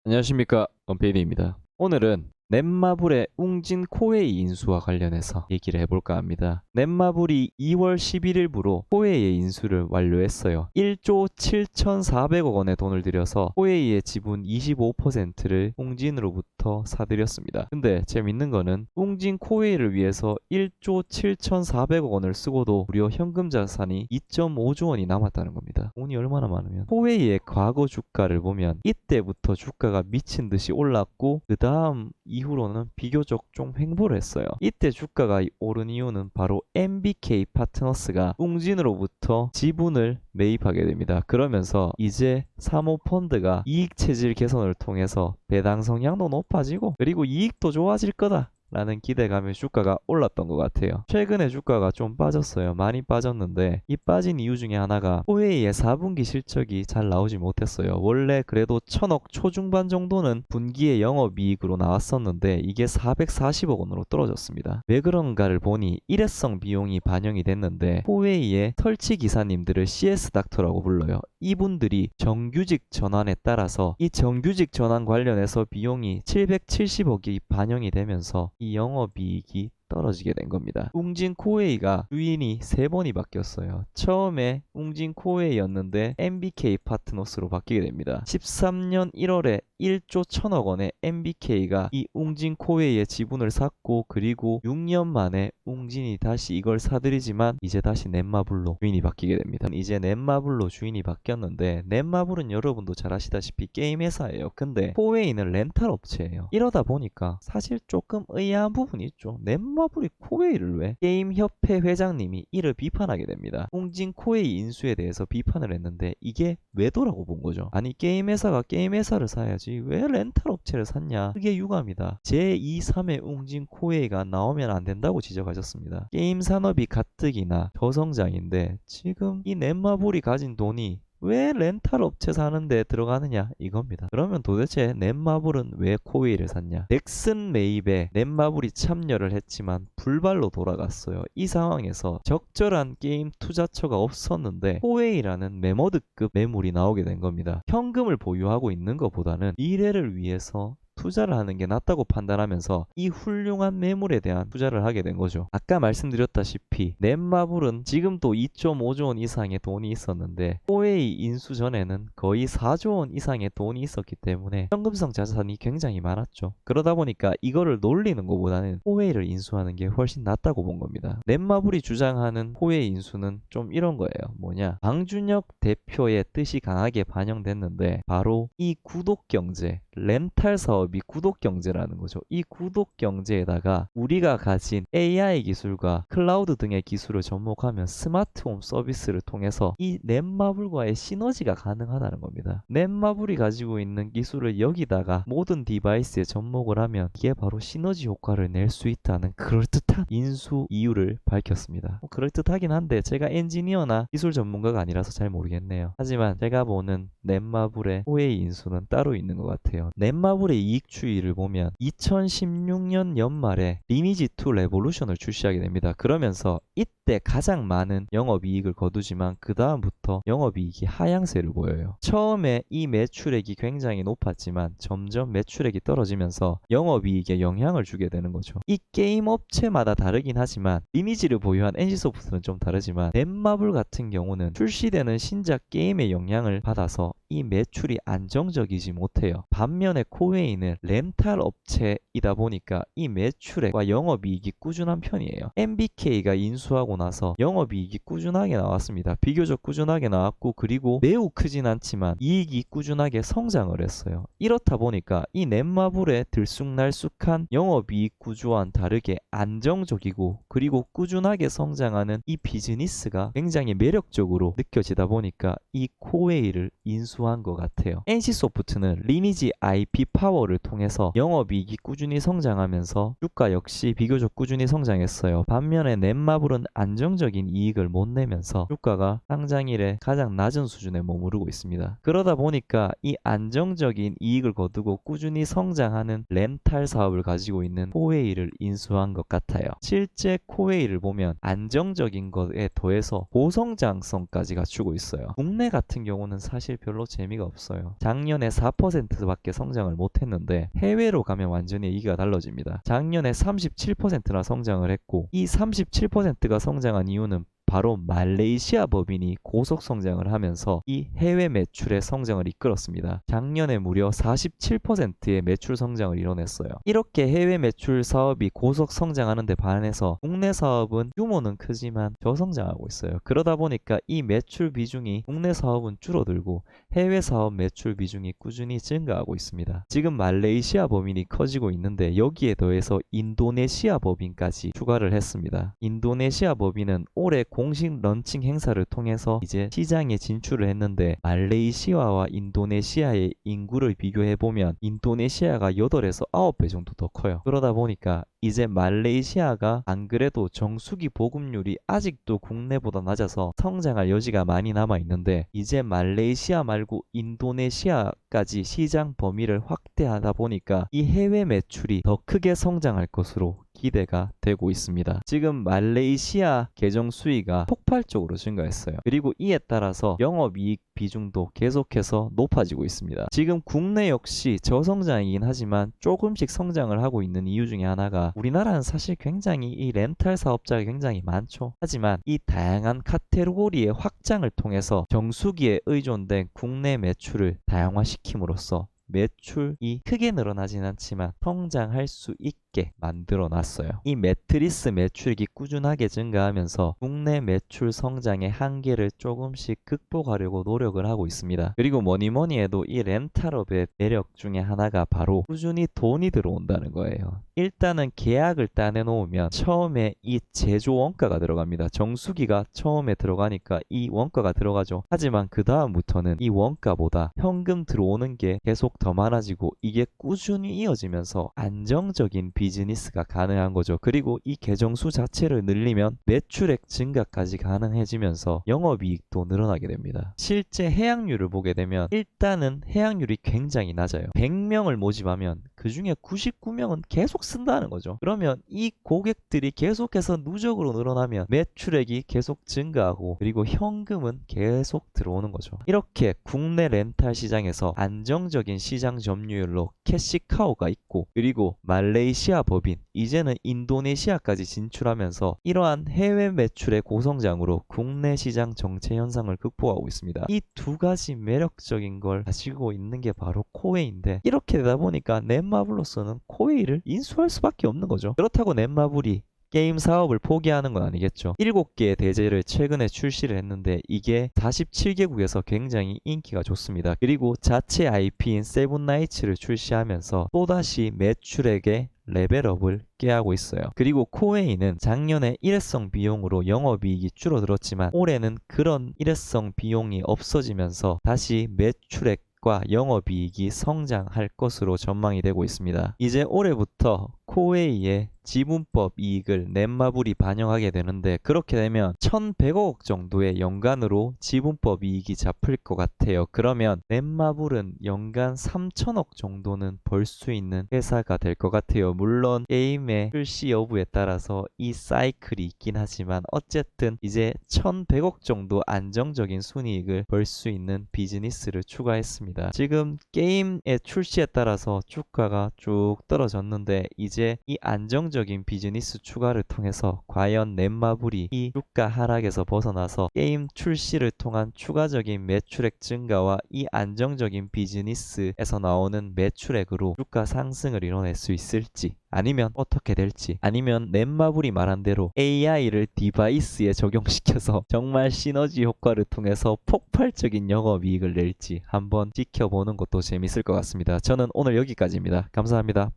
안녕하십니까, 원PD입니다. 오늘은 넷마블의 웅진 코웨이 인수와 관련해서 얘기를 해볼까 합니다. 넷마블이 2월 11일부로 코웨이의 인수를 완료했어요. 1조 7,400억 원의 돈을 들여서 코웨이의 지분 25%를 웅진으로부터 사들였습니다. 근데 재밌는 거는 웅진 코웨이를 위해서 1조 7,400억 원을 쓰고도 무려 현금 자산이 2.5조 원이 남았다는 겁니다. 돈이 얼마나 많으면. 코웨이의 과거 주가를 보면 이때부터 주가가 미친 듯이 올랐고 그 다음 이후로는 비교적 좀 횡보를 했어요. 이때 주가가 오른 이유는 바로 MBK 파트너스가 웅진으로부터 지분을 매입하게 됩니다. 그러면서 이제 사모펀드가 이익 체질 개선을 통해서 배당 성향도 높아지고 그리고 이익도 좋아질 거다 라는 기대감에 주가가 올랐던 것 같아요. 최근에 주가가 좀 빠졌어요. 많이 빠졌는데 이 빠진 이유 중에 하나가 코웨이의 4분기 실적이 잘 나오지 못했어요. 원래 그래도 1000억 초중반 정도는 분기의 영업이익으로 나왔었는데 이게 440억 원으로 떨어졌습니다. 왜 그런가를 보니 일회성 비용이 반영이 됐는데 코웨이의 설치 기사님들을 CS 닥터라고 불러요. 이분들이 정규직 전환에 따라서 이 정규직 전환 관련해서 비용이 770억이 반영이 되면서 이 영업이익이 떨어지게 된 겁니다. 웅진 코웨이가 주인이 3번이 바뀌었어요. 처음에 웅진 코웨이였는데 MBK 파트너스로 바뀌게 됩니다. 13년 1월에 1조 1000억 원의 MBK가 이 웅진 코웨이의 지분을 샀고 그리고 6년 만에 웅진이 다시 이걸 사들이지만 이제 다시 넷마블로 주인이 바뀌게 됩니다. 이제 넷마블로 주인이 바뀌었는데 넷마블은 여러분도 잘 아시다시피 게임 회사예요. 근데 코웨이는 렌탈 업체예요. 이러다 보니까 사실 조금 의아한 부분이 있죠. 넷마블이 코웨이를 왜? 게임협회 회장님이 이를 비판하게 됩니다. 웅진 코웨이 인수에 대해서 비판을 했는데 이게 외도라고 본 거죠. 아니 게임 회사가 게임 회사를 사야지 왜 렌탈 업체를 샀냐. 그게 유감이다. 제2, 3의 웅진 코웨이가 나오면 안 된다고 지적하셨습니다. 게임 산업이 가뜩이나 저성장인데 지금 이 넷마블이 가진 돈이 왜 렌탈 업체 사는데 들어가느냐 이겁니다. 그러면 도대체 넷마블은 왜 코웨이를 샀냐? 넥슨 매입에 넷마블이 참여를 했지만 불발로 돌아갔어요. 이 상황에서 적절한 게임 투자처가 없었는데 코웨이라는 메머드급 매물이 나오게 된 겁니다. 현금을 보유하고 있는 것보다는 미래를 위해서 투자를 하는 게 낫다고 판단하면서 이 훌륭한 매물에 대한 투자를 하게 된 거죠. 아까 말씀드렸다시피 넷마블은 지금도 2.5조 원 이상의 돈이 있었는데 코웨이 인수 전에는 거의 4조 원 이상의 돈이 있었기 때문에 현금성 자산이 굉장히 많았죠. 그러다 보니까 이거를 놀리는 것보다는 코웨이를 인수하는 게 훨씬 낫다고 본 겁니다. 넷마블이 주장하는 코웨이 인수는 좀 이런 거예요. 뭐냐? 방준혁 대표의 뜻이 강하게 반영됐는데 바로 이 구독경제, 렌탈 사업이 구독경제라는 거죠. 이 구독경제에다가 우리가 가진 AI 기술과 클라우드 등의 기술을 접목하면 스마트홈 서비스를 통해서 이 넷마블과의 시너지가 가능하다는 겁니다. 넷마블이 가지고 있는 기술을 여기다가 모든 디바이스에 접목을 하면 이게 바로 시너지 효과를 낼 수 있다는 그럴듯한 인수 이유를 밝혔습니다. 그럴듯하긴 한데 제가 엔지니어나 기술 전문가가 아니라서 잘 모르겠네요. 하지만 제가 보는 넷마블의 코웨이 인수는 따로 있는 것 같아요. 넷마블의 이익 추이를 보면 2016년 연말에 리니지2 레볼루션을 출시하게 됩니다. 그러면서 이때 가장 많은 영업이익을 거두지만 그 다음부터 영업이익이 하향세를 보여요. 처음에 이 매출액이 굉장히 높았지만 점점 매출액이 떨어지면서 영업이익에 영향을 주게 되는 거죠. 이 게임 업체마다 다르긴 하지만 리니지를 보유한 NC소프트는 좀 다르지만 넷마블 같은 경우는 출시되는 신작 게임의 영향을 받아서 이 매출이 안정적이지 못해요. 반면에 코웨이는 렌탈 업체이다 보니까 이 매출액과 영업이익이 꾸준한 편이에요. MBK가 인수하고 나서 영업이익이 꾸준하게 나왔습니다. 비교적 꾸준하게 나왔고 그리고 매우 크진 않지만 이익이 꾸준하게 성장을 했어요. 이렇다 보니까 이 넷마블의 들쑥날쑥한 영업이익 구조와는 다르게 안정적이고 그리고 꾸준하게 성장하는 이 비즈니스가 굉장히 매력적으로 느껴지다 보니까 이 코웨이를 인수한 것 같아요. NC소프트는 리니지 IP 파워를 통해서 영업이익이 꾸준히 성장하면서 주가 역시 비교적 꾸준히 성장했어요. 반면에 넷마블은 안정적인 이익을 못 내면서 주가가 상장일에 가장 낮은 수준에 머무르고 있습니다. 그러다 보니까 이 안정적인 이익을 거두고 꾸준히 성장하는 렌탈 사업을 가지고 있는 코웨이를 인수한 것 같아요. 실제 코웨이를 보면 안정적인 것에 더해서 고성장성까지 갖추고 있어요. 국내 같은 경우는 사실 별로 별로 재미가 없어요. 작년에 4%밖에 성장을 못했는데 해외로 가면 완전히 얘기가 달라집니다. 작년에 37%나 성장을 했고, 이 37%가 성장한 이유는 바로 말레이시아 법인이 고속 성장을 하면서 이 해외 매출의 성장을 이끌었습니다. 작년에 무려 47%의 매출 성장을 이뤄냈어요. 이렇게 해외 매출 사업이 고속 성장하는 데 반해서 국내 사업은 규모는 크지만 저성장하고 있어요. 그러다 보니까 이 매출 비중이 국내 사업은 줄어들고 해외 사업 매출 비중이 꾸준히 증가하고 있습니다. 지금 말레이시아 법인이 커지고 있는데 여기에 더해서 인도네시아 법인까지 추가를 했습니다. 인도네시아 법인은 올해 공식 런칭 행사를 통해서 이제 시장에 진출을 했는데, 말레이시아와 인도네시아의 인구를 비교해보면 인도네시아가 8에서 9배 정도 더 커요. 그러다 보니까 이제 말레이시아가 안 그래도 정수기 보급률이 아직도 국내보다 낮아서 성장할 여지가 많이 남아 있는데, 이제 말레이시아 말고 인도네시아까지 시장 범위를 확대하다 보니까 이 해외 매출이 더 크게 성장할 것으로 기대가 되고 있습니다. 지금 말레이시아 계정 수위가 폭발적으로 증가했어요. 그리고 이에 따라서 영업이익 비중도 계속해서 높아지고 있습니다. 지금 국내 역시 저성장이긴 하지만 조금씩 성장을 하고 있는 이유 중에 하나가, 우리나라는 사실 굉장히 이 렌탈 사업자가 굉장히 많죠. 하지만 이 다양한 카테고리의 확장을 통해서 정수기에 의존된 국내 매출을 다양화시킴으로써 매출이 크게 늘어나진 않지만 성장할 수 있게 만들어 놨어요. 이 매트리스 매출이 꾸준하게 증가하면서 국내 매출 성장의 한계를 조금씩 극복하려고 노력을 하고 있습니다. 그리고 뭐니 해도 이 렌탈업의 매력 중에 하나가 바로 꾸준히 돈이 들어온다는 거예요. 일단은 계약을 따내 놓으면 처음에 이 제조 원가가 들어갑니다. 정수기가 처음에 들어가니까 이 원가가 들어가죠. 하지만 그 다음부터는 이 원가보다 현금 들어오는 게 계속 더 많아지고 이게 꾸준히 이어지면서 안정적인 비즈니스가 가능한 거죠. 그리고 이 계정수 자체를 늘리면 매출액 증가까지 가능해지면서 영업이익도 늘어나게 됩니다. 실제 해약률을 보게 되면 일단은 해약률이 굉장히 낮아요. 100명을 모집하면 그 중에 99명은 계속 쓴다는 거죠. 그러면 이 고객들이 계속해서 누적으로 늘어나면 매출액이 계속 증가하고 그리고 현금은 계속 들어오는 거죠. 이렇게 국내 렌탈 시장에서 안정적인 시장 점유율로 캐시카우가 있고, 그리고 말레이시아 법인, 이제는 인도네시아까지 진출하면서 이러한 해외 매출의 고성장으로 국내 시장 정체 현상을 극복하고 있습니다. 이 두 가지 매력적인 걸 가지고 있는 게 바로 코웨이인데, 이렇게 되다 보니까 넷마블로서는 코웨이를 인수할 수밖에 없는 거죠. 그렇다고 넷마블이 게임 사업을 포기하는 건 아니겠죠. 7개의 대제를 최근에 출시를 했는데 이게 47개국에서 굉장히 인기가 좋습니다. 그리고 자체 IP인 세븐나이츠를 출시하면서 또다시 매출액의 레벨업을 깨하고 있어요. 그리고 코웨이는 작년에 일회성 비용으로 영업이익이 줄어들었지만 올해는 그런 일회성 비용이 없어지면서 다시 매출액과 영업이익이 성장할 것으로 전망이 되고 있습니다. 이제 올해부터 코웨이의 지분법 이익을 넷마블이 반영하게 되는데, 그렇게 되면 1100억 정도의 연간으로 지분법 이익이 잡힐 것 같아요. 그러면 넷마블은 연간 3000억 정도는 벌 수 있는 회사가 될 것 같아요. 물론 게임의 출시 여부에 따라서 이 사이클이 있긴 하지만 어쨌든 이제 1100억 정도 안정적인 순이익을 벌 수 있는 비즈니스를 추가했습니다. 지금 게임의 출시에 따라서 주가가 쭉 떨어졌는데 이제 이 안정적인 비즈니스 추가를 통해서 과연 넷마블이 이 주가 하락에서 벗어나서 게임 출시를 통한 추가적인 매출액 증가와 이 안정적인 비즈니스에서 나오는 매출액으로 주가 상승을 이뤄낼 수 있을지, 아니면 어떻게 될지, 아니면 넷마블이 말한 대로 AI를 디바이스에 적용시켜서 정말 시너지 효과를 통해서 폭발적인 영업이익을 낼지 한번 지켜보는 것도 재밌을 것 같습니다. 저는 오늘 여기까지입니다. 감사합니다.